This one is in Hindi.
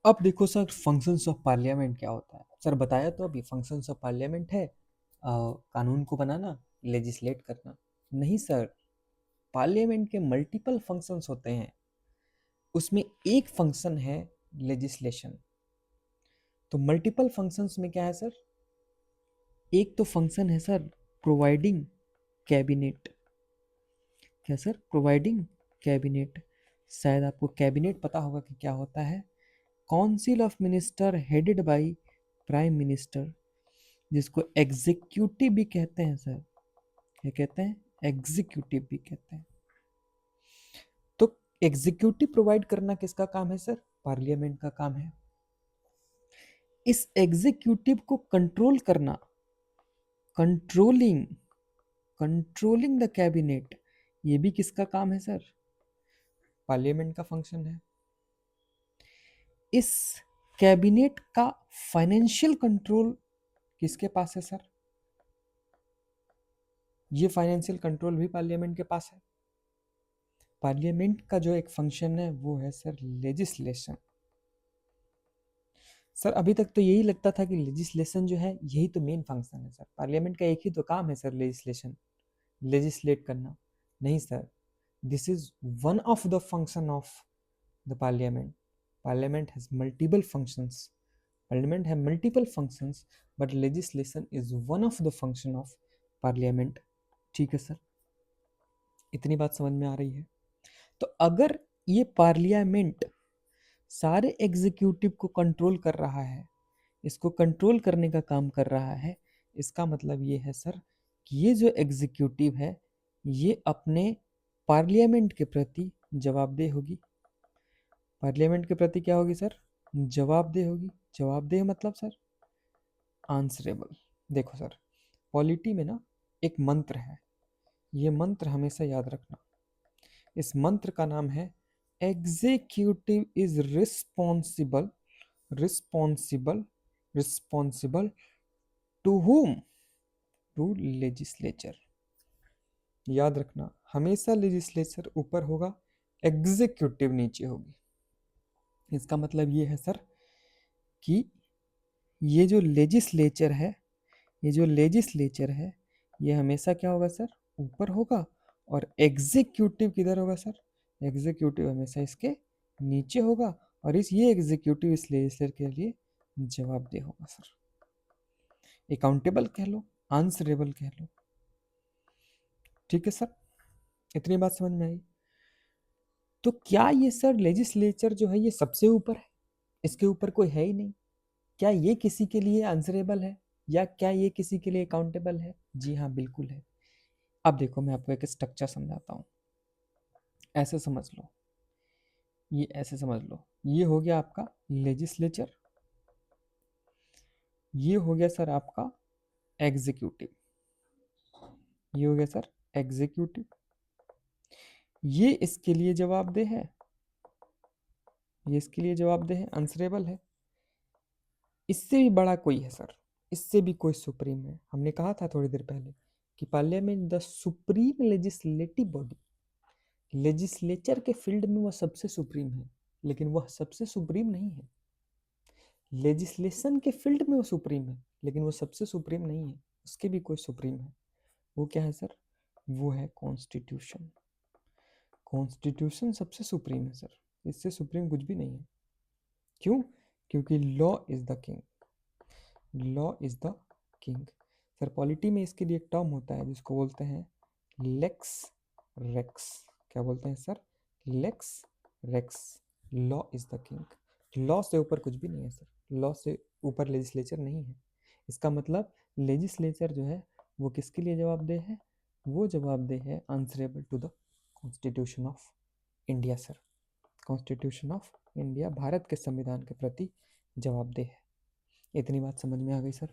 अब देखो सर, फंक्शंस ऑफ पार्लियामेंट क्या होता है। सर बताया तो अभी, फंक्शंस ऑफ पार्लियामेंट है कानून को बनाना, लेजिस्लेट करना। नहीं सर, पार्लियामेंट के मल्टीपल फंक्शंस होते हैं, उसमें एक फंक्शन है लेजिस्लेशन। तो मल्टीपल फंक्शंस में क्या है सर, एक तो फंक्शन है सर प्रोवाइडिंग कैबिनेट। क्या सर, प्रोवाइडिंग कैबिनेट। शायद आपको कैबिनेट पता होगा कि क्या होता है। Council of minister headed by prime minister, जिसको एग्जीक्यूटिव भी कहते हैं सर। क्या कहते हैं? एग्जीक्यूटिव भी कहते हैं। तो एग्जीक्यूटिव प्रोवाइड करना किसका काम है सर? पार्लियामेंट का काम है। इस एग्जीक्यूटिव को कंट्रोल करना, कंट्रोलिंग कंट्रोलिंग द कैबिनेट, ये भी किसका काम है सर? पार्लियामेंट का फंक्शन है। इस कैबिनेट का फाइनेंशियल कंट्रोल किसके पास है सर? ये फाइनेंशियल कंट्रोल भी पार्लियामेंट के पास है। पार्लियामेंट का जो एक फंक्शन है वो है सर लेजिस्लेशन। सर अभी तक तो यही लगता था कि लेजिस्लेशन जो है यही तो मेन फंक्शन है सर, पार्लियामेंट का एक ही तो काम है सर लेजिस्लेशन, लेजिस्लेट करना। नहीं sir, this is one of the function of the parliament. Parliament has multiple functions, parliament है multiple functions, but legislation is one of the function of parliament. ठीक है सर, इतनी बात समझ में आ रही है। तो अगर ये पार्लियामेंट सारे एग्जीक्यूटिव को कंट्रोल कर रहा है, इसको कंट्रोल करने का काम कर रहा है, इसका मतलब ये है सर कि ये जो एग्जीक्यूटिव है ये अपने पार्लियामेंट के प्रति जवाबदेह होगी। पार्लियामेंट के प्रति क्या होगी सर? जवाबदेह होगी। जवाबदेह मतलब सर आंसरेबल। देखो सर, पॉलिटी में ना एक मंत्र है, ये मंत्र हमेशा याद रखना। इस मंत्र का नाम है executive is responsible, responsible, responsible to whom? To legislature. याद रखना, हमेशा लेजिस्लेचर ऊपर होगा, एग्जीक्यूटिव नीचे होगी। इसका मतलब ये है सर कि ये जो लेजिस्लेचर है, ये जो लेजिस्लेचर है ये हमेशा क्या होगा सर? ऊपर होगा। और एग्जीक्यूटिव किधर होगा सर? एग्जीक्यूटिव हमेशा इसके नीचे होगा। और ये एग्जीक्यूटिव इस लेजिस्लेचर के लिए जवाबदेह होगा सर। अकाउंटेबल कह लो, आंसरेबल कह लो। ठीक है सर, इतनी बात समझ में आई। तो क्या ये सर लेजिस्लेचर जो है ये सबसे ऊपर है, इसके ऊपर कोई है ही नहीं? क्या ये किसी के लिए आंसरेबल है, या क्या ये किसी के लिए अकाउंटेबल है? जी हाँ, बिल्कुल है। अब देखो मैं आपको एक स्ट्रक्चर समझाता हूँ, ऐसे समझ लो, ये ऐसे समझ लो। ये हो गया आपका लेजिस्लेचर, ये हो गया सर आपका एग्जीक्यूटिव, ये हो गया सर एग्जीक्यूटिव। ये इसके लिए जवाबदेह है, ये इसके लिए जवाबदेह है, आंसरेबल है। इससे भी बड़ा कोई है सर, इससे भी कोई सुप्रीम है। हमने कहा था थोड़ी देर पहले कि parliament the supreme legislative body. Legislature के फील्ड में वह सबसे सुप्रीम है, लेकिन वह सबसे सुप्रीम नहीं है। लेजिस्लेशन के फील्ड में वो सुप्रीम है, लेकिन वो सबसे सुप्रीम नहीं है, उसके भी कोई सुप्रीम है। वो क्या है सर? वो है कॉन्स्टिट्यूशन। कॉन्स्टिट्यूशन सबसे सुप्रीम है सर, इससे सुप्रीम कुछ भी नहीं है। क्यों? क्योंकि law is the king, law is the king. Sir polity में इसके लिए एक टर्म होता है जिसको बोलते हैं लेक्स रेक्स। क्या बोलते हैं sir? Lex rex. Law is the king. Law से ऊपर कुछ भी नहीं है सर, लॉ से ऊपर लेजिस्लेचर नहीं है। इसका मतलब लेजिस्लेचर जो है वो किसके लिए जवाबदेह है? वो जवाबदेह है answerable to the constitution of India sir. Constitution of India Bharat के संविधान के प्रति जवाबदेह है। इतनी बात समझ में आ गई सर?